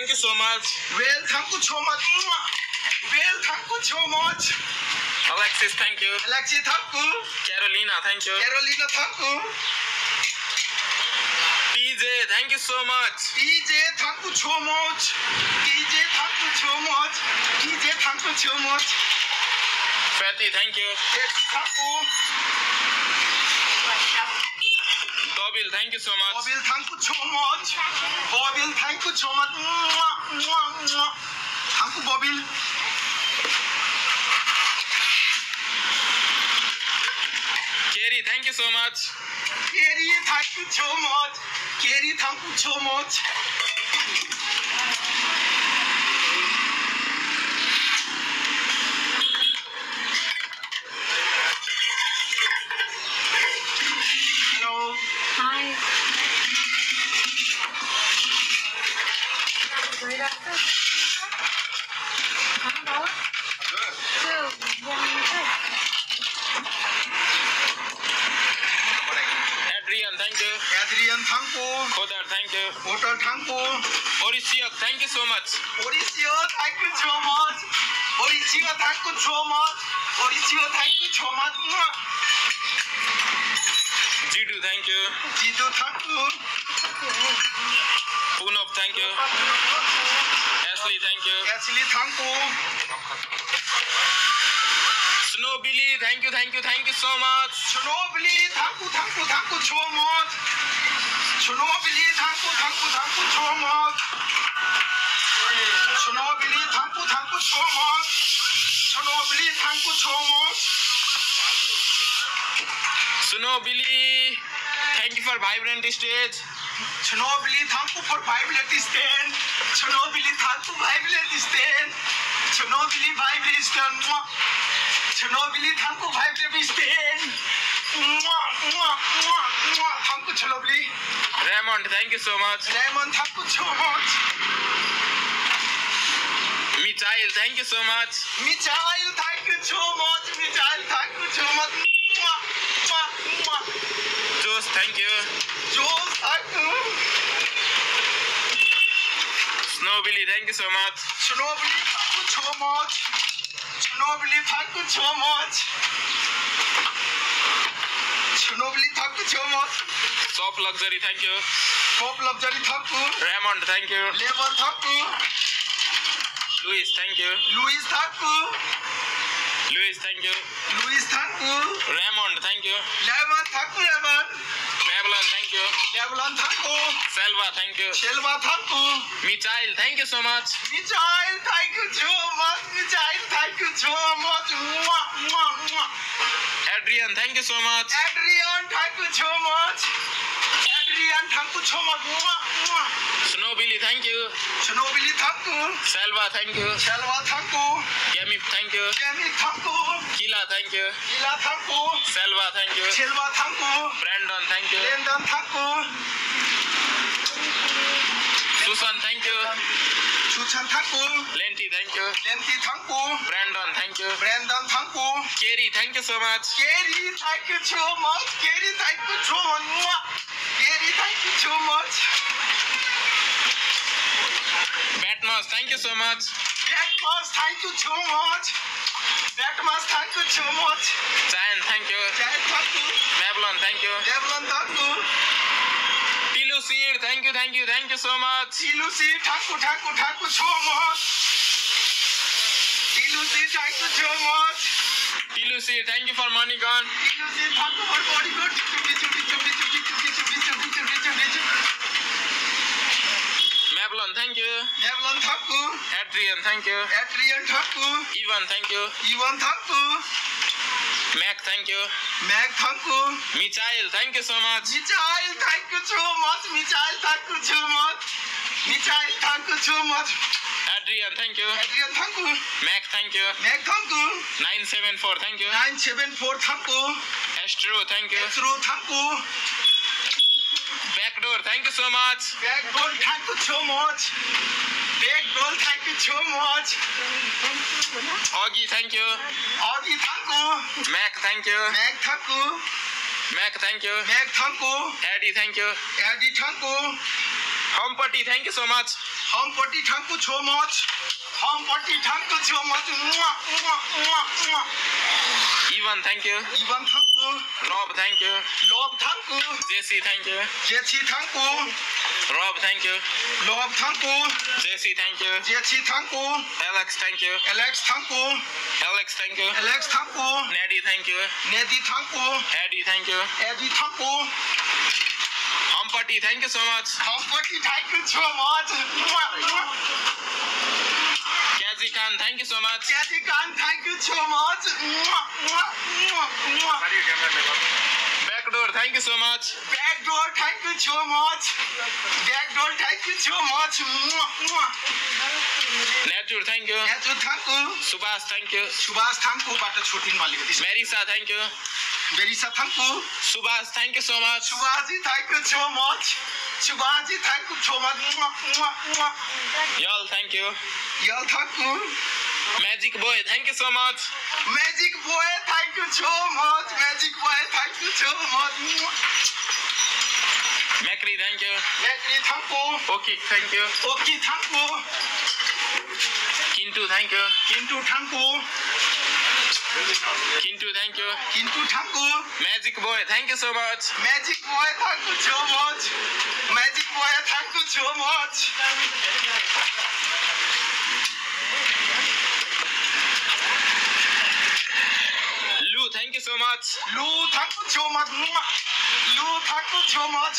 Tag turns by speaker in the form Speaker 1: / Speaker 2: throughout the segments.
Speaker 1: thank you so much.
Speaker 2: Well, thank you so much. Well, thank you so much.
Speaker 1: Alexis, thank you.
Speaker 2: Alexis, thank you.
Speaker 1: Carolina, thank you.
Speaker 2: Carolina, thank you.
Speaker 1: TJ, thank you so much.
Speaker 2: TJ, thank you so much. TJ, thank you so much. TJ, thank you so much.
Speaker 1: Fatty, thank you.
Speaker 2: Thank you.
Speaker 1: Dobil, thank you so much.
Speaker 2: Bobil, thank you so much. Bobil, thank you so much. Thank you, Bobil.
Speaker 1: Kerry, thank you so much.
Speaker 2: Kerry, thank you so much. Kerry, thank you so much. Hello.
Speaker 3: Hi. Great after. Hello.
Speaker 1: Adrian, thank you.
Speaker 2: Adrian, thank you.
Speaker 1: Khodar, thank you.
Speaker 2: Hotel, thank you.
Speaker 1: Orisiak, thank you so much.
Speaker 2: Mauricio, thank you so much. Mauricio, thank you so much. Mauricio, thank you so much.
Speaker 1: Jidu, thank you.
Speaker 2: Jidu, thank you.
Speaker 1: Punab, thank you. Ashley, thank you.
Speaker 2: Ashley, thank you.
Speaker 1: Snow Billy, thank you so much.
Speaker 2: Snow Billy, thank you so much. Snow Billy, thank you so much. Snow Billy, thank you so much. Snow Billy, thank you so much.
Speaker 1: Snow Billy, thank you for vibrant stage.
Speaker 2: Snow Billy, thank you for vibrant stand. Snow Billy, thank you vibrant stand. Snow Billy, vibrant stand. Snow Billy, thank you vibrant stand. Thank you, Snow Billy.
Speaker 1: Raymond, thank you so much.
Speaker 2: Raymond, thank you so much.
Speaker 1: Michael, thank you so much.
Speaker 2: Michael, thank you so much. Michael, thank you so much.
Speaker 1: Josh, thank you.
Speaker 2: Josh, thank you.
Speaker 1: Snow Billy, thank you so much.
Speaker 2: Snow Billy, thank you so much. Snow Billy, thank you so much. Snow Billy, thank you so much.
Speaker 1: Shop Luxury, thank you.
Speaker 2: Shop Luxury, thank you.
Speaker 1: Raymond, thank you.
Speaker 2: Labor, thank you.
Speaker 1: Louis, thank you.
Speaker 2: Louis, thank you.
Speaker 1: Louis, thank you.
Speaker 2: Louis, thank you.
Speaker 1: Raymond, thank you.
Speaker 2: Lemon, thank you, Lemon.
Speaker 1: Babylon, thank you.
Speaker 2: Babylon, thank you.
Speaker 1: Selva, thank you.
Speaker 2: Selva, thank you.
Speaker 1: Michael, thank you so much.
Speaker 2: Michael, thank you so much. Michael, thank you so much.
Speaker 1: Adrian, thank you so much.
Speaker 2: Adrian, thank you so much. Adrian, thank you so much.
Speaker 1: Snow Billy, thank you.
Speaker 2: Snow Billy, thank you.
Speaker 1: Selva, thank you.
Speaker 2: Selva, thank you.
Speaker 1: Yami, thank you.
Speaker 2: Jamie, thank you.
Speaker 1: Kila, thank you.
Speaker 2: Kila, thank you.
Speaker 1: Selva, thank you.
Speaker 2: Selva, thank you.
Speaker 1: Brandon, thank you.
Speaker 2: Brandon, thank you.
Speaker 1: Susan, thank you.
Speaker 2: Susan, thank you.
Speaker 1: Lenti, thank you.
Speaker 2: Lenti, thank you.
Speaker 1: Brandon, thank you.
Speaker 2: Brandon, thank you.
Speaker 1: Kerry, thank you so much.
Speaker 2: Kerry, thank you so much. Kerry, thank you so much. Kerry, thank you so much.
Speaker 1: Batmos, thank you so much.
Speaker 2: Batmos, thank you so much. Batmos, thank you so much.
Speaker 1: Giant, thank you.
Speaker 2: Giant, thank you.
Speaker 1: Babylon, thank you.
Speaker 2: Babylon, thank you.
Speaker 1: Tilu Seed, thank you so much.
Speaker 2: Tilu Seed, thank you so much. Tilu Seed, thank you so much.
Speaker 1: Tilu Seed, thank you for money gone.
Speaker 2: Tilu Seed, thank you for body good.
Speaker 1: Babylon, thank you.
Speaker 2: Babylon, thank you.
Speaker 1: Adrian, thank you.
Speaker 2: Adrian, thank you.
Speaker 1: Ivan, thank you.
Speaker 2: Ivan, thank you.
Speaker 1: Mac, thank you.
Speaker 2: Mac, thank you.
Speaker 1: Michael, thank you so much.
Speaker 2: Michael, thank you so much. Michael, thank you so much. Michael, thank you so much.
Speaker 1: Adrian, thank you.
Speaker 2: Adrian, thank you.
Speaker 1: Mac, thank you.
Speaker 2: Mac, thank you.
Speaker 1: 974, thank you.
Speaker 2: 974, thank you.
Speaker 1: Astro, thank you.
Speaker 2: Astro, thank you.
Speaker 1: Backdoor, thank you so much.
Speaker 2: Backdoor, thank you so much. Backdoor, thank you so much.
Speaker 1: Augie, thank you.
Speaker 2: Augie, thank you.
Speaker 1: Mac, thank you.
Speaker 2: Mac, thank you.
Speaker 1: Mac, thank you.
Speaker 2: Mac, thank you.
Speaker 1: Eddie, thank you.
Speaker 2: Eddie, thank you.
Speaker 1: Home Party, thank you so much.
Speaker 2: Home Party, thank you so much. Home Party, thank you so much.
Speaker 1: Ivan, thank you.
Speaker 2: Ivan, thank you.
Speaker 1: Rob, thank you.
Speaker 2: Rob, thank you.
Speaker 1: Jesse, thank you.
Speaker 2: Jesse, thank you.
Speaker 1: Rob, thank you.
Speaker 2: Rob, thank you.
Speaker 1: Jesse, thank you.
Speaker 2: Jesse, thank you.
Speaker 1: Alex, thank you.
Speaker 2: Alex, thank you.
Speaker 1: Alex, thank you.
Speaker 2: Alex, thank you.
Speaker 1: Neddy, thank you.
Speaker 2: Neddy, thank you.
Speaker 1: Eddie, thank you.
Speaker 2: Eddie, thank you.
Speaker 1: Home Party, thank you so much.
Speaker 2: Home Party, thank you so much.
Speaker 1: Kazi Khan, thank you so much.
Speaker 2: Kazi Khan, thank you so much.
Speaker 1: Backdoor, thank you so much.
Speaker 2: Backdoor, thank you so much. Backdoor, thank you so much.
Speaker 1: Nature, thank you.
Speaker 2: Nature, thank you.
Speaker 1: Subhas, thank you.
Speaker 2: Subhas, thank you. But shooting malik.
Speaker 1: Marisa, thank you.
Speaker 2: Marisa, thank you.
Speaker 1: Subhas, thank you so much.
Speaker 2: Subhaji, thank you so much. Subhaji, thank you so much.
Speaker 1: Y'all, thank you.
Speaker 2: Y'all, thank you.
Speaker 1: Magic Boy, thank you so much.
Speaker 2: Magic Boy, thank you so much. Magic Boy, thank you so much.
Speaker 1: Macri, thank you.
Speaker 2: Macri, thank you.
Speaker 1: Okay, thank you.
Speaker 2: Okay, thank you.
Speaker 1: Kintu, thank you.
Speaker 2: Kintu, thank you.
Speaker 1: Kintu, thank you.
Speaker 2: Kintu, thank you.
Speaker 1: Magic Boy, thank you so much.
Speaker 2: Magic Boy, thank you so much. Magic Boy, thank you so much.
Speaker 1: Lou, thank you so much.
Speaker 2: Lou, thank you so much. Lou, thank you so much.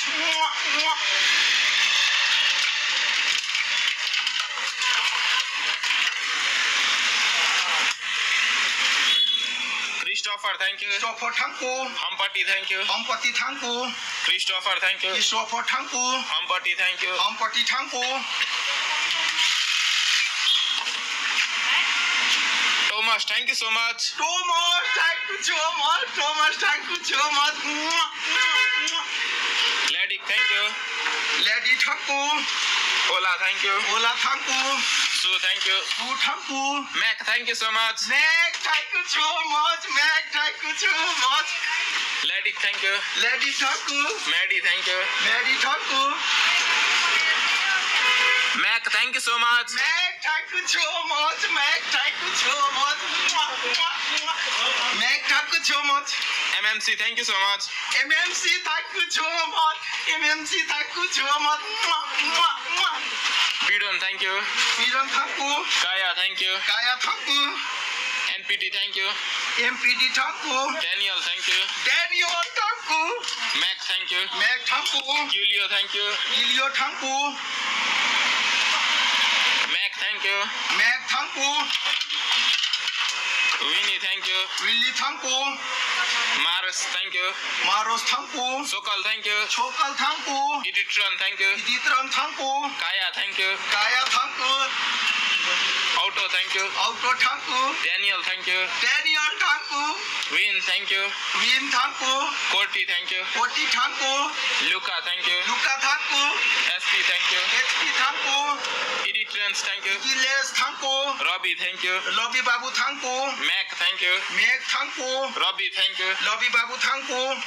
Speaker 1: Christopher, thank you.
Speaker 2: Christopher, thank you.
Speaker 1: Home Party, thank you.
Speaker 2: Home Party, thank you.
Speaker 1: Christopher, thank you.
Speaker 2: Christopher, thank you.
Speaker 1: Home Party, thank you.
Speaker 2: Home Party, thank you.
Speaker 1: Thomas, thank you so much.
Speaker 2: Thomas, thank you so much. Thomas, thank you so much.
Speaker 1: Lady, thank you.
Speaker 2: Lady, thank you.
Speaker 1: Ola, thank you.
Speaker 2: Ola, thank you.
Speaker 1: Sue, thank you.
Speaker 2: Sue, thank you.
Speaker 1: Mac, thank you so much.
Speaker 2: Mac, thank you so much. Mac, thank you so much.
Speaker 1: Lady, thank you.
Speaker 2: Lady, thank you.
Speaker 1: Maddie, thank you.
Speaker 2: Maddie, thank you.
Speaker 1: Mac, thank you so much.
Speaker 2: Mac, thank you so much. Mac, thank you so much. Mac, thank you so much.
Speaker 1: MMC, thank you so much.
Speaker 2: MMC, thank you so much. MMC, thank you so much.
Speaker 1: Bidon, thank you.
Speaker 2: Bidon, thank you.
Speaker 1: Kaya, thank you.
Speaker 2: Kaya, thank you.
Speaker 1: NPT, thank you.
Speaker 2: MPD, thank you.
Speaker 1: Daniel, thank you.
Speaker 2: Daniel, thank you.
Speaker 1: Mac, thank you.
Speaker 2: Mac, thank you.
Speaker 1: Julio, thank you.
Speaker 2: Julio, thank you.
Speaker 1: Mac, thank you.
Speaker 2: Mac, thank you.
Speaker 1: Winnie, thank you.
Speaker 2: Willie, thank you.
Speaker 1: Maros, thank you.
Speaker 2: Maros, thank you.
Speaker 1: Sokal, thank you.
Speaker 2: Sokal, thank you.
Speaker 1: Iditran, thank you.
Speaker 2: Iditran, thank you.
Speaker 1: Kaya, thank you.
Speaker 2: Kaya, thank you.
Speaker 1: Auto, thank you.
Speaker 2: Auto, thank you.
Speaker 1: Daniel, thank you.
Speaker 2: Daniel, thank you.
Speaker 1: Win, thank you.
Speaker 2: Win, thank you.
Speaker 1: Korti, thank you.
Speaker 2: Korti, thank you.
Speaker 1: Luca, thank you.
Speaker 2: Luca, thank you.
Speaker 1: SP, thank you.
Speaker 2: SP, thank you.
Speaker 1: Editrans, thank you.
Speaker 2: Giles, thank you.
Speaker 1: Robbie, thank you.
Speaker 2: Lobby Babu, thank you.
Speaker 1: Mac, thank you.
Speaker 2: Mac, thank you.
Speaker 1: Robbie, thank you.
Speaker 2: Lobby Babu, thank you.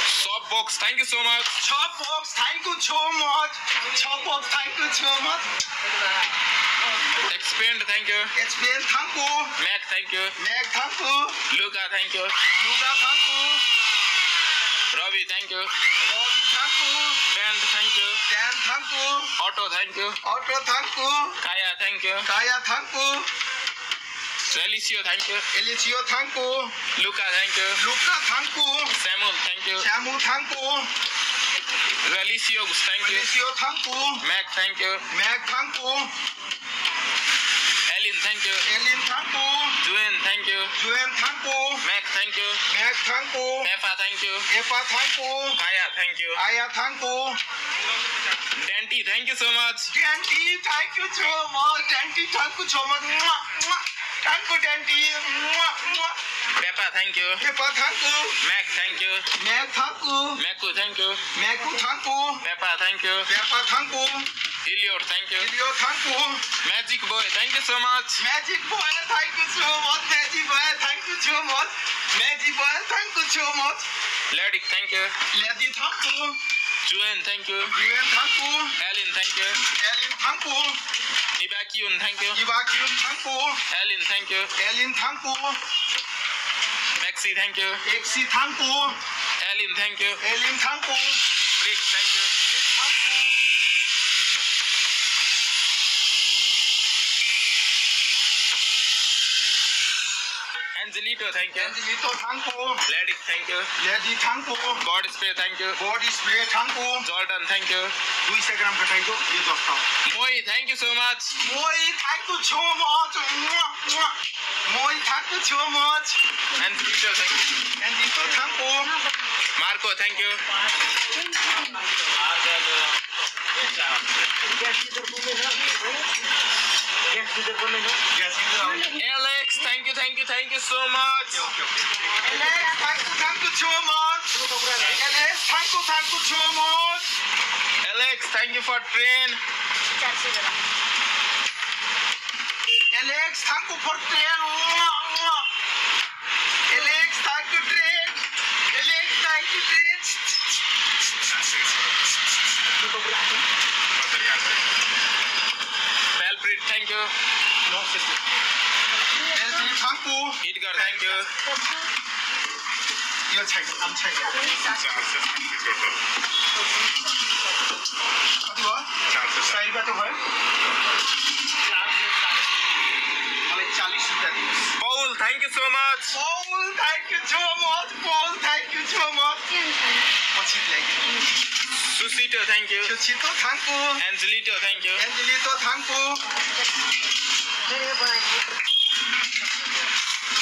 Speaker 1: Shopbox, thank you so much.
Speaker 2: Shopbox, thank you so much. Shopbox, thank you so much.
Speaker 1: Expand, thank you.
Speaker 2: Expand, thank you.
Speaker 1: Mac, thank you.
Speaker 2: Mac, thank you.
Speaker 1: Luca, thank you.
Speaker 2: Luca, thank you.
Speaker 1: Robbie, thank you.
Speaker 2: Robbie, thank you.
Speaker 1: Dan, thank you.
Speaker 2: Dan, thank you.
Speaker 1: Otto, thank you.
Speaker 2: Otto, thank you.
Speaker 1: Kaya, thank you.
Speaker 2: Kaya, thank you.
Speaker 1: Alicio, thank you.
Speaker 2: Alicio, thank you.
Speaker 1: Luca, thank you.
Speaker 2: Luca, thank you.
Speaker 1: Samuel, thank you.
Speaker 2: Samuel, thank you.
Speaker 1: Alicio, thank you.
Speaker 2: Alicio, thank you.
Speaker 1: Mac, thank you.
Speaker 2: Mac, thank you.
Speaker 1: Ellen, thank you.
Speaker 2: Ellen, thank you.
Speaker 1: Joanne, thank you.
Speaker 2: Joanne, thank you.
Speaker 1: Mac, thank you.
Speaker 2: Mac, thank you.
Speaker 1: Effa, thank you.
Speaker 2: Effa, thank you.
Speaker 1: Kaya, thank you.
Speaker 2: Aya, thank you.
Speaker 1: Dante, thank you so much.
Speaker 2: Dante, thank you so much. Dante, thank you so much. Thank you, Dante.
Speaker 1: Peppa, thank you.
Speaker 2: Peppa, thank you.
Speaker 1: Mac, thank you.
Speaker 2: Mac, thank you.
Speaker 1: Macu, thank you.
Speaker 2: Macu, thank you.
Speaker 1: Peppa, thank you.
Speaker 2: Peppa, thank you.
Speaker 1: Eliot, thank you.
Speaker 2: Eliot, thank you.
Speaker 1: Magic Boy, thank you so much.
Speaker 2: Magic Boy, thank you so much. Magic Boy, thank you so much. Magic Boy, thank you so much.
Speaker 1: Ledic, thank you.
Speaker 2: Ledi thanku.
Speaker 1: Juan, thank you.
Speaker 2: Yuan thanku.
Speaker 1: Alin, thank you.
Speaker 2: Elin thanku.
Speaker 1: Nibakyun, thank you.
Speaker 2: Ibakyun thanku.
Speaker 1: Alin, thank you.
Speaker 2: Elin thanku.
Speaker 1: Maxi, thank you.
Speaker 2: Exi thanku.
Speaker 1: Alin, thank you.
Speaker 2: Elin thanku.
Speaker 1: Rick, thank you.
Speaker 2: Rick thanku.
Speaker 1: Angelito, thank you.
Speaker 2: Angelito thanku.
Speaker 1: Ledic, thank you.
Speaker 2: Ledi thanku.
Speaker 1: God Spray, thank you.
Speaker 2: Body spray thanku.
Speaker 1: Jordan, thank you.
Speaker 2: 200 ग्राम घटाइदो यो 10 टा
Speaker 1: Moi, thank you so much.
Speaker 2: Moi thank you so much. Moi thank you so much.
Speaker 1: Angelito, thank you.
Speaker 2: Angelito thank you.
Speaker 1: Marco, thank you. Alex, thank you so much.
Speaker 2: Alex, thank you so much. Alex, thank you so much.
Speaker 1: Alex, thank you for train.
Speaker 2: Alex, thank you for train. Alex, thank you train. Alex, thank you train.
Speaker 1: Valpreet, thank you.
Speaker 2: No, sister. Valpreet, thank you.
Speaker 1: Edgar, thank you.
Speaker 2: You're check. I'm check. Side बाटो भयो मलाई 40 रुपैयाँ दिनुस्
Speaker 1: Paul, thank you so much.
Speaker 2: Paul, thank you so much. Paul, thank you so much. पछि ल्याइदिनु
Speaker 1: Susito, thank you.
Speaker 2: Susito, thank you.
Speaker 1: Angelito, thank you.
Speaker 2: Angelito, thank you.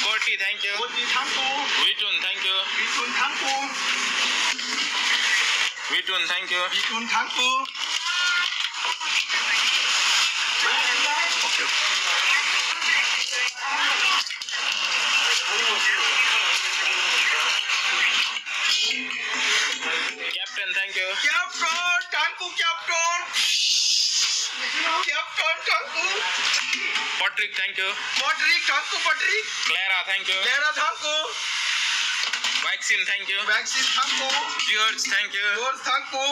Speaker 1: Corti, thank you.
Speaker 2: Corti, thank you.
Speaker 1: Vitun, thank you.
Speaker 2: Vitun, thank you.
Speaker 1: Vitun, thank you.
Speaker 2: Vitun, thank you. Okay.
Speaker 1: Captain, thank you.
Speaker 2: Captain, thank you, Captain. Captain, thank you.
Speaker 1: Patrick, thank you.
Speaker 2: Patrick, thank you, Patrick.
Speaker 1: Clara, thank you.
Speaker 2: Clara, thank you.
Speaker 1: Vaccine, thank you.
Speaker 2: Vaccine, thank you.
Speaker 1: George, thank you.
Speaker 2: George, thank you.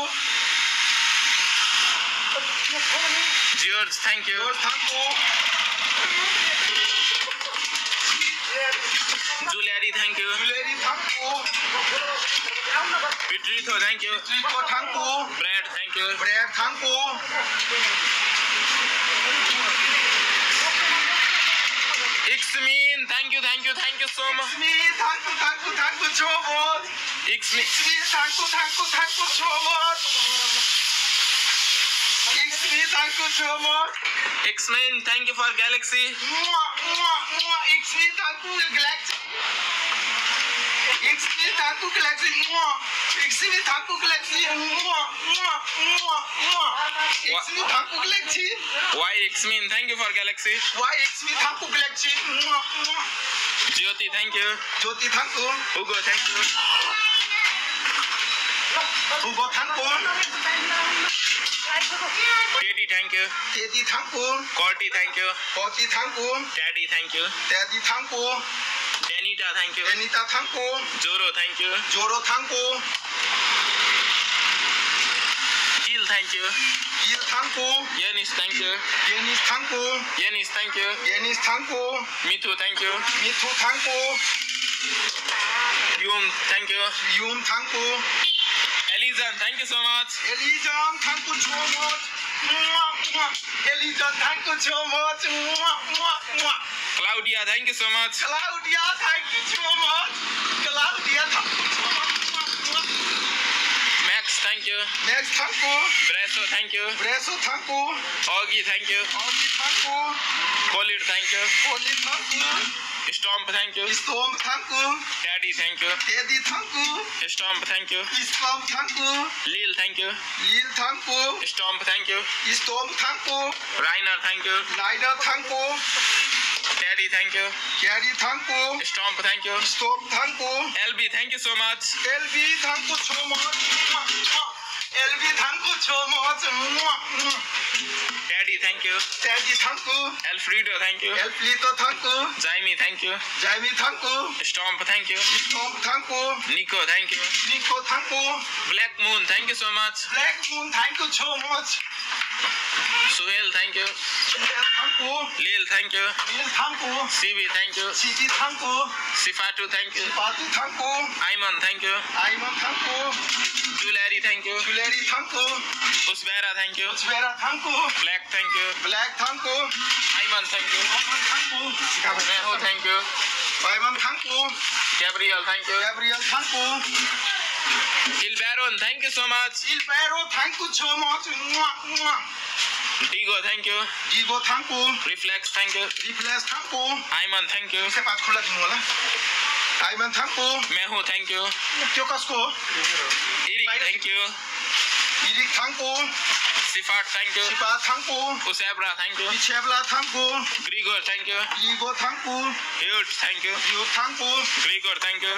Speaker 1: George, thank you.
Speaker 2: George, thank you.
Speaker 1: Juliari, thank you.
Speaker 2: Juliari, thank you.
Speaker 1: Petrito, thank you.
Speaker 2: Petrito, thank you.
Speaker 1: Brad, thank you.
Speaker 2: Brad, thank you.
Speaker 1: Ixmin, thank you so much.
Speaker 2: Ixmin, thank you so much.
Speaker 1: Ixmin,
Speaker 2: thank you so much. Ixmin, thank you so much.
Speaker 1: Ixmin, thank you for Galaxy.
Speaker 2: Ixmin, thank you Galaxy. Ixmin, thank you Galaxy. Ixmin, thank you Galaxy. Ixmin, thank you Galaxy.
Speaker 1: Why Ixmin, thank you for Galaxy.
Speaker 2: Why Ixmin, thank you Galaxy.
Speaker 1: Jyoti, thank you.
Speaker 2: Jyoti, thank you.
Speaker 1: Hugo, thank you.
Speaker 2: Hugo, thank you.
Speaker 1: Teddy, thank you.
Speaker 2: Teddy, thank you.
Speaker 1: Corty, thank you.
Speaker 2: Corty, thank you.
Speaker 1: Daddy, thank you.
Speaker 2: Daddy, thank you.
Speaker 1: Danita, thank you.
Speaker 2: Danita, thank you.
Speaker 1: Joro, thank you.
Speaker 2: Joro, thank you.
Speaker 1: Gil, thank you.
Speaker 2: Gil, thank you.
Speaker 1: Yanis, thank you.
Speaker 2: Yanis, thank you.
Speaker 1: Yanis, thank you.
Speaker 2: Yanis, thank you.
Speaker 1: Mithu, thank you.
Speaker 2: Mithu, thank you.
Speaker 1: Yum, thank you.
Speaker 2: Yum, thank you.
Speaker 1: Elizan, thank you so much.
Speaker 2: Elizan, thank you so much. Elizan, thank you so much.
Speaker 1: Claudia, thank you so much.
Speaker 2: Claudia, thank you so much. Claudia, thank you so much.
Speaker 1: Max, thank you.
Speaker 2: Max, thank you.
Speaker 1: Bresso, thank you.
Speaker 2: Bresso, thank you.
Speaker 1: Augie, thank you.
Speaker 2: Augie, thank you.
Speaker 1: Khalid, thank you.
Speaker 2: Khalid, thank you.
Speaker 1: Stomp, thank you.
Speaker 2: Stomp, thank you.
Speaker 1: Daddy, thank you.
Speaker 2: Daddy, thank you.
Speaker 1: Stomp, thank you.
Speaker 2: Stomp, thank you.
Speaker 1: Lil, thank you.
Speaker 2: Lil, thank you.
Speaker 1: Stomp, thank you.
Speaker 2: Stomp, thank you.
Speaker 1: Rainer, thank you.
Speaker 2: Rainer, thank you.
Speaker 1: Daddy, thank you.
Speaker 2: Daddy, thank you.
Speaker 1: Stomp, thank you.
Speaker 2: Stomp, thank you.
Speaker 1: LB, thank you so much.
Speaker 2: LB, thank you so much. LB, thank you so much.
Speaker 1: Daddy, thank you.
Speaker 2: Daddy, thank you.
Speaker 1: Alfredo, thank you.
Speaker 2: Alfredo, thank you.
Speaker 1: Jaime, thank you.
Speaker 2: Jaime, thank you.
Speaker 1: Stomp, thank you.
Speaker 2: Tom, thank you.
Speaker 1: Nico, thank you.
Speaker 2: Nico, thank you.
Speaker 1: Black Moon, thank you so much.
Speaker 2: Black Moon, thank you so much.
Speaker 1: Suhail, thank you.
Speaker 2: Thank you.
Speaker 1: Lil, thank you.
Speaker 2: Lil, thank you.
Speaker 1: Sibi, thank you.
Speaker 2: Siti, thank you.
Speaker 1: Sifatu, thank you.
Speaker 2: Patu, thank you.
Speaker 1: Ayman, thank you.
Speaker 2: Ayman, thank you.
Speaker 1: Julari, thank you.
Speaker 2: Juleri, thank you.
Speaker 1: Usbera, thank you.
Speaker 2: Svera, thank you.
Speaker 1: Black, thank you.
Speaker 2: Black, thank you.
Speaker 1: Ayman, thank you.
Speaker 2: Ayman, thank you.
Speaker 1: Meho, thank you.
Speaker 2: Ayman, thank you.
Speaker 1: Gabriel, thank you.
Speaker 2: Gabriel, thank you.
Speaker 1: Ilbaron, thank you so much.
Speaker 2: Ilbero, thank you so much. Mwah, mwah.
Speaker 1: Digo, thank you.
Speaker 2: Digo, thank you.
Speaker 1: Reflex, thank you.
Speaker 2: Reflex, thank you.
Speaker 1: Ayman, thank you.
Speaker 2: इसे बात खोला दिनु होला. Ayman, thank you.
Speaker 1: Meho, thank you.
Speaker 2: त्यो कसको हो?
Speaker 1: Eric, thank you.
Speaker 2: Eric, thank you.
Speaker 1: Sifat, thank you.
Speaker 2: Sipa, thank you.
Speaker 1: Usabra, thank you.
Speaker 2: Ichebla, thank you.
Speaker 1: Grigor, thank you.
Speaker 2: Ligo, thank you.
Speaker 1: Hute, thank you.
Speaker 2: You, thank you.
Speaker 1: Grigor, thank you.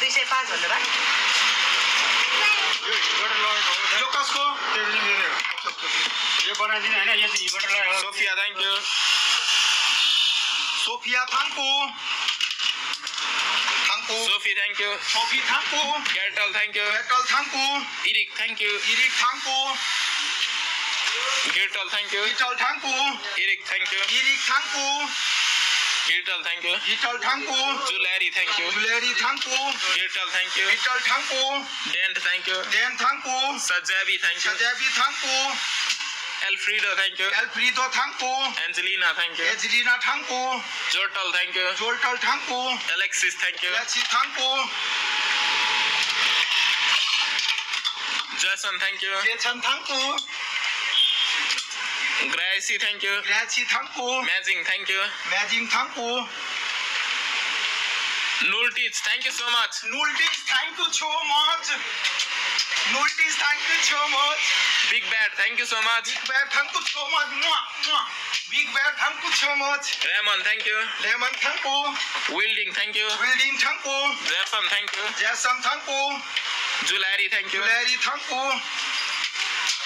Speaker 3: 205 भन्नु भयो
Speaker 2: यो कसको?
Speaker 4: यो बनाइदिनु हैन यो चाहिँ हिबाट लाग्यो
Speaker 1: Sophia, thank you.
Speaker 2: Sophia, thank you. Thank you.
Speaker 1: Sophie, thank you.
Speaker 2: Sophie, thank you.
Speaker 1: Gertal, thank you.
Speaker 2: Bertel, thank you.
Speaker 1: Eric, thank you.
Speaker 2: Eric, thank you.
Speaker 1: Gertal, thank you.
Speaker 2: Vital, thank you.
Speaker 1: Eric, thank you.
Speaker 2: Eric, thank you.
Speaker 1: Gertal, thank you.
Speaker 2: Vital, thank you.
Speaker 1: Julari, thank you.
Speaker 2: Juleri, thank you.
Speaker 1: Gertal, thank you.
Speaker 2: Vital, thank you.
Speaker 1: Dent, thank you.
Speaker 2: Dan, thank you.
Speaker 1: Sajabi, thank you.
Speaker 2: Sajabi, thank you.
Speaker 1: Alfredo, thank you.
Speaker 2: Alfredo, thank you.
Speaker 1: Angelina, thank you.
Speaker 2: Angelina, thank you.
Speaker 1: Jortal, thank you.
Speaker 2: Joltal, thank you.
Speaker 1: Alexis, thank you.
Speaker 2: Alexi, thank you.
Speaker 1: Jason, thank you.
Speaker 2: Jason, thank you.
Speaker 1: Gracie, thank you.
Speaker 2: Gracie, thank you.
Speaker 1: Mazing, thank you.
Speaker 2: Magic, thank you.
Speaker 1: Nultich, thank you so much.
Speaker 2: Nultis, thank you so much. Nultis, thank you so much.
Speaker 1: Big Bad, thank you so much.
Speaker 2: Big Bear, thank you so much. Mwah, mwah. Big Bear, thank you so much.
Speaker 1: Ramon, thank you.
Speaker 2: Lemon, thank you.
Speaker 1: Wilding, thank you.
Speaker 2: Wilding, thank you.
Speaker 1: Jason, thank you.
Speaker 2: Jason, thank you.
Speaker 1: Julari, thank you.
Speaker 2: Larry, thank you.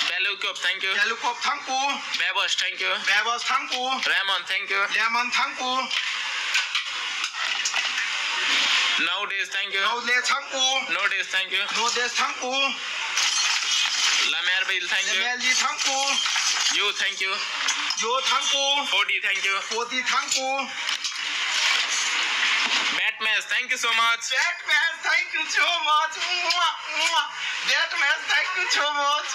Speaker 1: Belukop, thank you.
Speaker 2: Yalukop, thank you.
Speaker 1: Babos, thank you.
Speaker 2: Babas, thank you.
Speaker 1: Ramon, thank you.
Speaker 2: Lemon, thank you.
Speaker 1: Nowadays, thank you.
Speaker 2: Nowadays, thank you.
Speaker 1: Nowadays, thank you.
Speaker 2: Nowadays, thank you.
Speaker 1: Lamerville, thank you.
Speaker 2: Lemelji, thank you.
Speaker 1: You, thank you.
Speaker 2: Yo, thank you.
Speaker 1: 40, thank you.
Speaker 2: Poti, thank you.
Speaker 1: Batman, thank you so much.
Speaker 2: Batman, thank you so much. Mwah, mwah. Batman, thank you so much.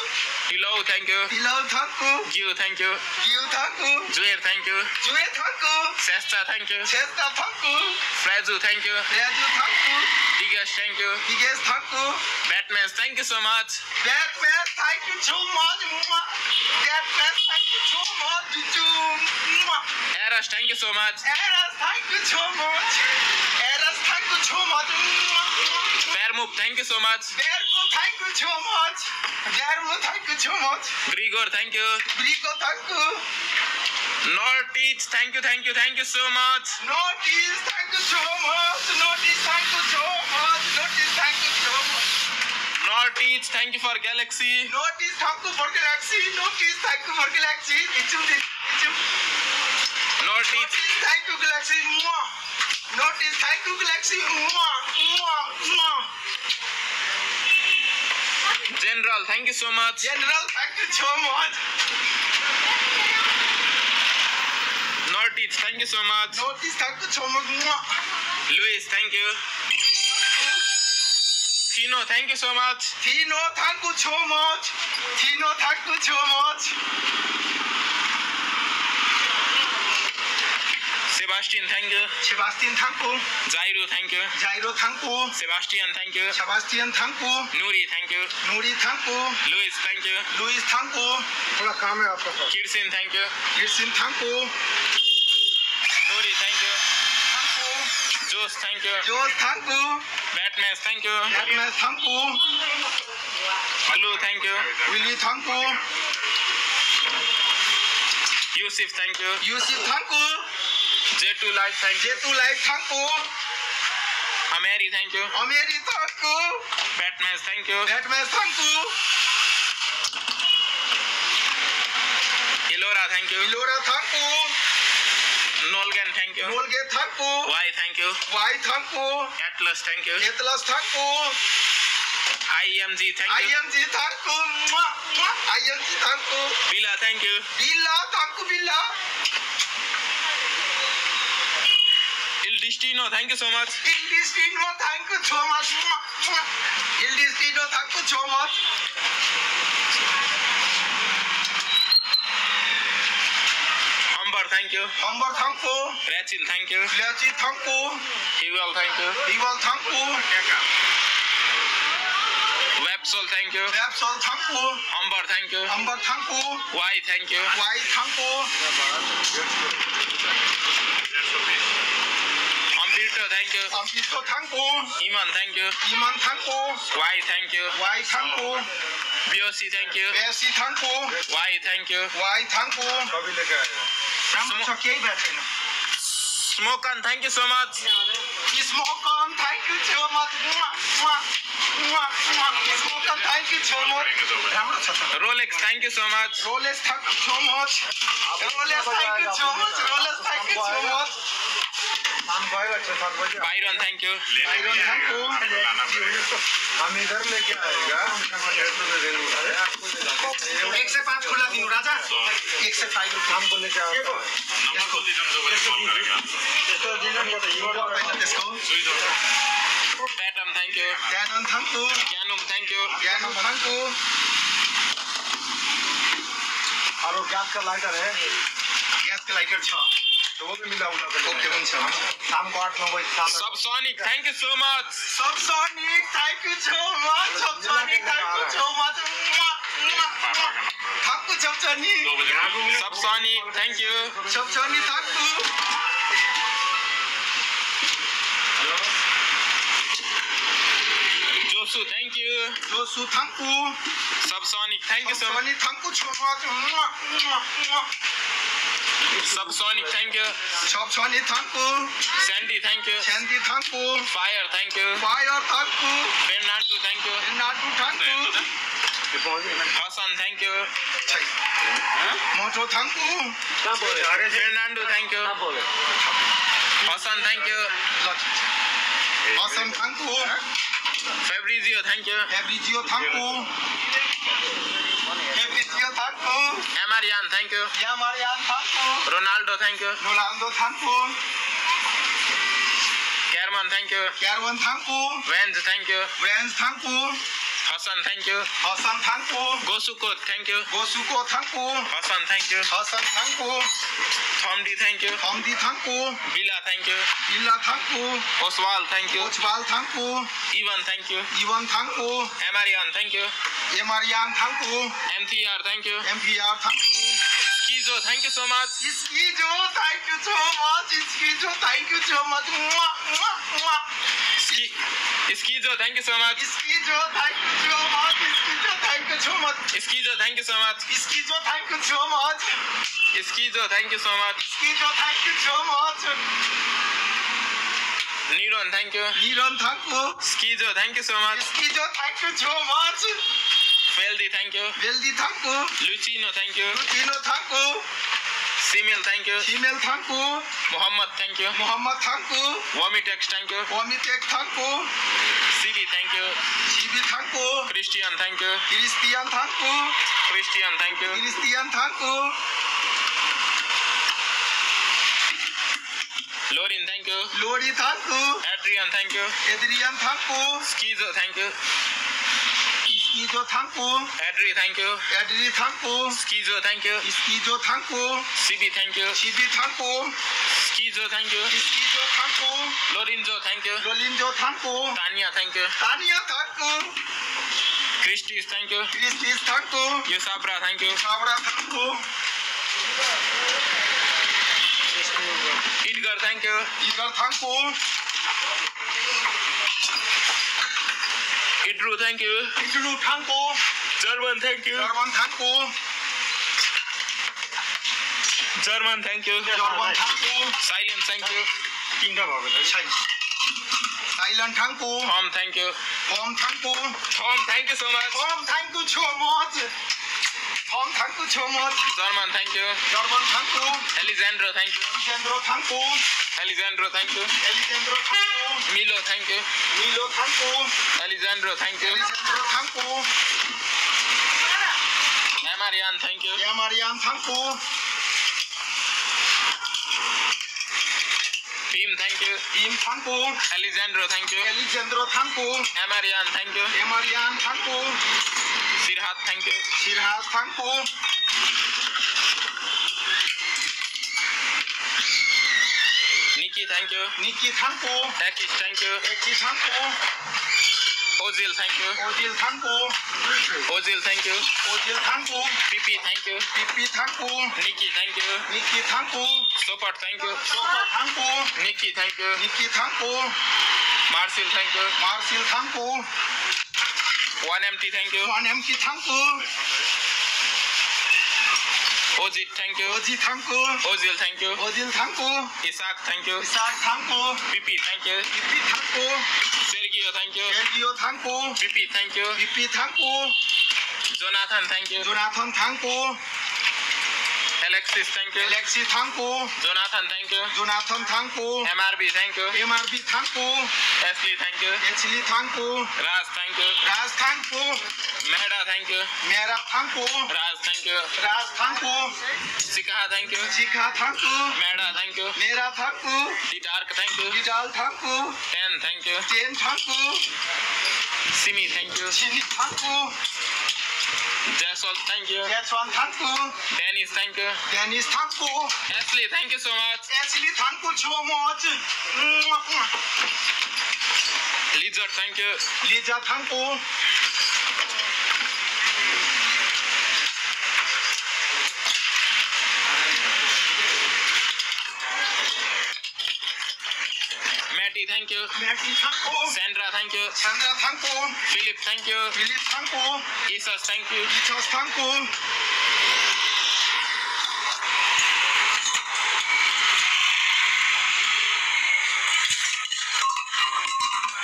Speaker 1: Hello, thank you.
Speaker 2: Hello, thank you.
Speaker 1: You, thank you.
Speaker 2: You, thank you.
Speaker 1: Joer, thank you.
Speaker 2: Joy, thank you.
Speaker 1: Sesta, thank you.
Speaker 2: Chester, thank you.
Speaker 1: Frazu, thank you.
Speaker 2: Raju, thank you.
Speaker 1: Digas, thank you.
Speaker 2: Biggest, thank you.
Speaker 1: Batman, thank you so much.
Speaker 2: Batman, thank you so much. Mwah. Batman, thank you so much. Mwah.
Speaker 1: Eras, thank you so much.
Speaker 2: Eras, thank you so much. Eras, thank you so much.
Speaker 1: Vermouth, thank you so much.
Speaker 2: Verbo, thank you so much. Verbo, thank you so much.
Speaker 1: Grigor, thank you.
Speaker 2: Brico, thank you.
Speaker 1: Nortich, thank you, thank you, thank you so much.
Speaker 2: Notice, thank you so much. Notice, thank you so much. Notice, thank you so much.
Speaker 1: Nortich, thank you for Galaxy.
Speaker 2: Notice, thank you for Galaxy. Notice, thank you for Galaxy. Notice, thank you, Galaxy. Mwah. Notice, thank you, Galaxy. Mwah, mwah, mwah.
Speaker 1: General, thank you so much.
Speaker 2: General, thank you so much.
Speaker 1: Nortich, thank you so much.
Speaker 2: Notice, thank you so much. Mwah.
Speaker 1: Luis, thank you. Tino, thank you so much.
Speaker 2: Tino, thank you so much. Tino, thank you so much.
Speaker 1: Sebastian, thank you.
Speaker 2: Sebastian, thank you.
Speaker 1: Jairo, thank you.
Speaker 2: Jairo, thank you.
Speaker 1: Sebastian, thank you.
Speaker 2: Sebastian, thank you.
Speaker 1: Nuri, thank you.
Speaker 2: Nuri, thank you.
Speaker 1: Luis, thank you.
Speaker 2: Luis, thank you. थोड़ा काम है आपका पास.
Speaker 1: Kirsten, thank you.
Speaker 2: Kirsten, thank you.
Speaker 1: Nuri, thank you.
Speaker 2: Thank you.
Speaker 1: Jose, thank you.
Speaker 2: George, thank you.
Speaker 1: Batman, thank you.
Speaker 2: Batman, thank you.
Speaker 1: Blue, thank you.
Speaker 2: Willie, thank you.
Speaker 1: Yusuf, thank you.
Speaker 2: Yusuf, thank you.
Speaker 1: J2 Life, thank you.
Speaker 2: J2 Life, thank you.
Speaker 1: Ameri, thank you.
Speaker 2: Ameri, thank you.
Speaker 1: Batman, thank you.
Speaker 2: Batman, thank you.
Speaker 1: Milora, thank you.
Speaker 2: Milora thanku.
Speaker 1: Nolgan, thank you.
Speaker 2: Nolge thanku.
Speaker 1: Y, thank you.
Speaker 2: Y thanku.
Speaker 1: Atlas, thank you.
Speaker 2: Atlas thanku.
Speaker 1: IMG, thank you.
Speaker 2: IMG thanku. IMG thanku.
Speaker 1: Bila, thank you.
Speaker 2: Bila thanku Bila.
Speaker 1: Il Destino, thank you so much.
Speaker 2: Il Destino, thank you so much. Il Destino, thank you so much.
Speaker 1: Amber, thank you.
Speaker 2: Amber, thank you.
Speaker 1: Rachel, thank you.
Speaker 2: Rachel, thank you.
Speaker 1: Ewell, thank you.
Speaker 2: Ewell, thank you.
Speaker 1: Websol, thank you.
Speaker 2: Websol, thank you.
Speaker 1: Amber, thank you.
Speaker 2: Amber, thank you.
Speaker 1: Y, thank you.
Speaker 2: Y, thank you.
Speaker 1: Ambito, thank you.
Speaker 2: Ambito, thank you.
Speaker 1: Iman, thank you.
Speaker 2: Iman, thank you.
Speaker 1: Y, thank you.
Speaker 2: Y, thank you.
Speaker 1: BOC, thank you.
Speaker 2: BOC, thank you.
Speaker 1: Y, thank you.
Speaker 2: Y, thank you. राम्रो छ केही भएको छैन.
Speaker 1: Smokan, thank you so much.
Speaker 2: Smokan, thank you so much. Smokan, thank you so much. राम्रो छ त.
Speaker 1: Rolex, thank you so much.
Speaker 2: Rolex, thank you so much. Rolex, thank you so much. Rolex, thank you so much.
Speaker 1: Byron, thank you.
Speaker 2: Byron, thank you.
Speaker 3: हम इधर लेके आएगा
Speaker 2: 105 खुला दिनु राजा 105 रुपैयाँ
Speaker 3: हमको लेके आएगा
Speaker 2: त्यसको
Speaker 1: Tatum, thank you.
Speaker 2: Canon, thank you.
Speaker 1: Canum, thank you.
Speaker 2: Canon, thank you.
Speaker 3: और वो गैस का लाइटर है
Speaker 2: गैस का लाइटर छ
Speaker 3: तो वो भी मिला होगा
Speaker 2: ओके हुन्छ
Speaker 3: शाम को 8-9 बजे साथ
Speaker 1: Subsonic, thank you so much.
Speaker 2: Subsonic, thank you so much. Subsonic, thank you so much. Thank you, Subsonic.
Speaker 1: Subsonic, thank you.
Speaker 2: Subsonic, thank you.
Speaker 1: Josu, thank you.
Speaker 2: Josu, thank you.
Speaker 1: Subsonic, thank you so much.
Speaker 2: Subsonic, thank you so much.
Speaker 1: Subsonic, thank you.
Speaker 2: Subsonic, thank you.
Speaker 1: Sandy, thank you.
Speaker 2: Sandy, thank you.
Speaker 1: Fire, thank you.
Speaker 2: Fire, thank you.
Speaker 1: Fernando, thank you.
Speaker 2: Fernando, thank you.
Speaker 1: Hassan, thank you.
Speaker 2: Moto, thank you.
Speaker 1: Fernando, thank you. Hassan, thank you.
Speaker 2: Awesome, thank you.
Speaker 1: Fabrizio, thank you.
Speaker 2: Fabrizio, thank you. Fabrizio, thank you.
Speaker 1: Amarian, thank you.
Speaker 2: Marian, thank you.
Speaker 1: Ronaldo, thank you.
Speaker 2: Rolando, thank you.
Speaker 1: Kerman, thank you.
Speaker 2: Kerwan, thank you.
Speaker 1: Vance, thank you.
Speaker 2: Vance, thank you.
Speaker 1: Hassan, thank you.
Speaker 2: Hassan, thank you.
Speaker 1: Gosuko, thank you.
Speaker 2: Gosuko, thank you.
Speaker 1: Hassan, thank you.
Speaker 2: Hassan, thank you.
Speaker 1: Thomdi, thank you.
Speaker 2: Thomdi, thank you.
Speaker 1: Villa, thank you.
Speaker 2: Villa, thank you.
Speaker 1: Oswald, thank you.
Speaker 2: Oswald, thank you.
Speaker 1: Ivan, thank you.
Speaker 2: Ivan, thank you.
Speaker 1: Amarian, thank you.
Speaker 2: Marian, thank you.
Speaker 1: MTR, thank you.
Speaker 2: MPR, thank you.
Speaker 1: Skizo, thank you so much.
Speaker 2: Skizo, thank you so much. Skizo, thank you so much.
Speaker 1: Skizo, thank you so much.
Speaker 2: Skizo, thank you so much. Skizo, thank you so much.
Speaker 1: Skizo, thank you so much.
Speaker 2: Skizo, thank you so much.
Speaker 1: Skizo, thank you so much.
Speaker 2: Skizo, thank you so much.
Speaker 1: Niron, thank you.
Speaker 2: Niron, thank you.
Speaker 1: Skizo, thank you so much.
Speaker 2: Skizo, thank you so much.
Speaker 1: Feldi, thank you.
Speaker 2: Veldi, thank you.
Speaker 1: Lucino, thank you.
Speaker 2: Lucino, thank you.
Speaker 1: Simil, thank you.
Speaker 2: Simil, thank you.
Speaker 1: Muhammad, thank you.
Speaker 2: Muhammad, thank you.
Speaker 1: Wamitex, thank you.
Speaker 2: Wamitex, thank you.
Speaker 1: CB, thank you.
Speaker 2: CB, thank you.
Speaker 1: Christian, thank you.
Speaker 2: Christian, thank you.
Speaker 1: Christian, thank you.
Speaker 2: Christian, thank you.
Speaker 1: Lorin, thank you.
Speaker 2: Lori, thank you.
Speaker 1: Adrian, thank you.
Speaker 2: Adrian, thank you.
Speaker 1: Skizo, thank you.
Speaker 2: Skizo, thank you.
Speaker 1: Adri, thank you.
Speaker 2: Adri, thank you.
Speaker 1: Skizo, thank you.
Speaker 2: Skizo, thank you.
Speaker 1: CB, thank you.
Speaker 2: CB, thank you.
Speaker 1: Skizo, thank you.
Speaker 2: Skizo, thank you.
Speaker 1: Lorenzo, thank you.
Speaker 2: Lorenzo, thank you.
Speaker 1: Tanya, thank you.
Speaker 2: Tanya, thank you.
Speaker 1: Christis, thank you.
Speaker 2: Christis, thank you.
Speaker 1: Yusabra, thank you.
Speaker 2: Sabra, thank you.
Speaker 1: Idgar, thank you.
Speaker 2: Idgar, thank you.
Speaker 1: Idru, thank you.
Speaker 2: Idru, thank you.
Speaker 1: German, thank you.
Speaker 2: German, thank you.
Speaker 1: German, thank you.
Speaker 2: German, thank you.
Speaker 1: Silent, thank you.
Speaker 2: Silent, thank you.
Speaker 1: Tom, thank you.
Speaker 2: Tom, thank you.
Speaker 1: Tom, thank you so much.
Speaker 2: Tom, thank you so much. Tom thanku chomot.
Speaker 1: German, thank you.
Speaker 2: Jorban thanku.
Speaker 1: Alexandro, thank you.
Speaker 2: Alejandro thanku.
Speaker 1: Alexandro, thank you.
Speaker 2: Alejandro thanku.
Speaker 1: Milo, thank you.
Speaker 2: Milo thanku.
Speaker 1: Alexandro, thank you.
Speaker 2: Alejandro thanku.
Speaker 1: Amarian, thank you.
Speaker 2: Marian thanku.
Speaker 1: Pim, thank you.
Speaker 2: Im thanku.
Speaker 1: Alexandro, thank you.
Speaker 2: Alejandro thanku.
Speaker 1: Amarian, thank you.
Speaker 2: Marian thanku.
Speaker 1: Sirhat, thank you.
Speaker 2: Shirhas thanku.
Speaker 1: Nikki, thank you.
Speaker 2: Nikki thanku.
Speaker 1: Akish, thank you.
Speaker 2: Eki thanku.
Speaker 1: Ozil, thank you.
Speaker 2: Ojil thanku.
Speaker 1: Ozil, thank you.
Speaker 2: Ojil thanku.
Speaker 1: Pipi, thank you.
Speaker 2: Pipi thanku.
Speaker 1: Nikki, thank you.
Speaker 2: Nikki thanku.
Speaker 1: Sopat, thank you.
Speaker 2: Sopa thanku.
Speaker 1: Nikki, thank you.
Speaker 2: Nikki thanku.
Speaker 1: Marcel, thank you.
Speaker 2: Marcel thanku.
Speaker 1: 1MT, thank you.
Speaker 2: 1MT thanku.
Speaker 1: Ozil, thank you.
Speaker 2: Oji thanku.
Speaker 1: Ozil, thank you.
Speaker 2: Ojil thanku.
Speaker 1: Isaac, thank you.
Speaker 2: Isaac thanku.
Speaker 1: Pipi, thank you.
Speaker 2: Pipi thanku.
Speaker 1: Sergio, thank you.
Speaker 2: Sergio thanku.
Speaker 1: Pipi, thank you.
Speaker 2: Pipi thanku.
Speaker 1: Jonathan, thank you.
Speaker 2: Jonathan thanku.
Speaker 1: Alexis, thank you.
Speaker 2: Alexi thanku.
Speaker 1: Jonathan, thank you.
Speaker 2: Jonathan thanku.
Speaker 1: MRB, thank you.
Speaker 2: MRB thanku.
Speaker 1: Ashley, thank you.
Speaker 2: Ashley thanku.
Speaker 1: Raj, thank you.
Speaker 2: Raj thanku.
Speaker 1: Mehda, thank you.
Speaker 2: Mera thanku.
Speaker 1: Raj, thank you.
Speaker 2: Raj thanku.
Speaker 1: Sikha, thank you.
Speaker 2: Sikha thanku.
Speaker 1: Mehda, thank you.
Speaker 2: Mera thanku.
Speaker 1: Didark, thank you.
Speaker 2: Vidal thanku.
Speaker 1: Ten, thank you.
Speaker 2: Jen thanku.
Speaker 1: Simi, thank you.
Speaker 2: Chini thanku.
Speaker 1: Jaswal, thank you.
Speaker 2: Jetwan thanku.
Speaker 1: Dennis, thank you.
Speaker 2: Dennis thanku.
Speaker 1: Ashley, thank you so much.
Speaker 2: Ashley thanku so much.
Speaker 1: Lizard, thank you.
Speaker 2: Lija thanku.
Speaker 1: Matty, thank you.
Speaker 2: Maggie thanku.
Speaker 1: Sandra, thank you.
Speaker 2: Sandra thanku.
Speaker 1: Philip, thank you.
Speaker 2: Philip thanku.
Speaker 1: Isas, thank you.
Speaker 2: Ichas thanku.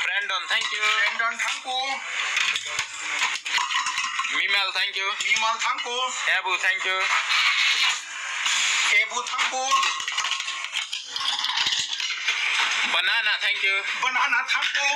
Speaker 1: Brandon, thank you.
Speaker 2: Brandon thanku.
Speaker 1: Mimal, thank you.
Speaker 2: Mimal thanku.
Speaker 1: Abu, thank you.
Speaker 2: Ebu thanku.
Speaker 1: Banana, thank you.
Speaker 2: Banana thanku.